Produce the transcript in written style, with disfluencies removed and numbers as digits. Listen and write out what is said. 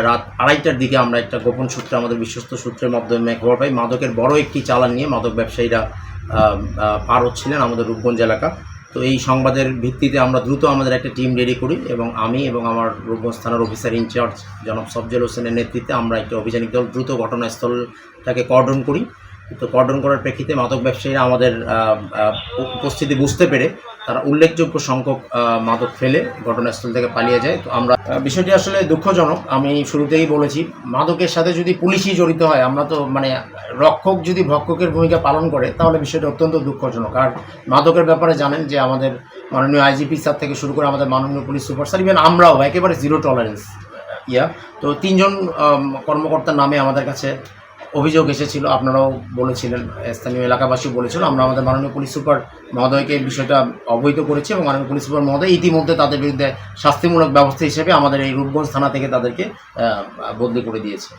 রাত 2:30টার দিকে আমরা একটা গোপন সূত্রে, আমাদের বিশ্বস্ত সূত্রের মাধ্যমে খবর পাই মাদকের বড় একটি চালান নিয়ে মাদক ব্যবসায়ীরা পার হচ্ছিলেন আমাদের রূপগঞ্জ এলাকা। তো এই সংবাদের ভিত্তিতে আমরা দ্রুত আমাদের একটা টিম রেডি করি এবং আমি এবং আমার রূপগঞ্জ থানার অফিসার ইনচার্জ জনাব সফজল হোসেনের নেতৃত্বে আমরা একটা অভিযানিক দল দ্রুত ঘটনাস্থলটাকে কর্ডন করি। তো কর্ডন করার প্রেক্ষিতে মাদক ব্যবসায়ীরা আমাদের উপস্থিতি বুঝতে পেরে তারা উল্লেখযোগ্য সংখ্যক মাদক ফেলে ঘটনাস্থল থেকে পালিয়ে যায়। তো আমরা বিষয়টি আসলে দুঃখজনক। আমি শুরুতেই বলেছি, মাদকের সাথে যদি পুলিশই জড়িত হয়, আমরা তো মানে রক্ষক যদি ভক্ষকের ভূমিকা পালন করে তাহলে বিষয়টা অত্যন্ত দুঃখজনক। আর মাদকের ব্যাপারে জানেন যে আমাদের মাননীয় আইজিপি স্যার থেকে শুরু করে আমাদের মাননীয় পুলিশ সুপার স্যার, ইভেন আমরাও একেবারে জিরো টলারেন্স তো 3 জন কর্মকর্তার নামে আমাদের কাছে অভিযোগ এসেছিল, আপনারাও বলেছিলেন, স্থানীয় এলাকাবাসী বলেছিল। আমরা আমাদের মাননীয় পুলিশ সুপার মহোদয়কে বিষয়টা অবহিত করেছি এবং মাননীয় পুলিশ সুপার মহোদয় ইতিমধ্যে তাদের বিরুদ্ধে শাস্তিমূলক ব্যবস্থা হিসেবে আমাদের এই রূপগঞ্জ থানা থেকে তাদেরকে বদলি করে দিয়েছে।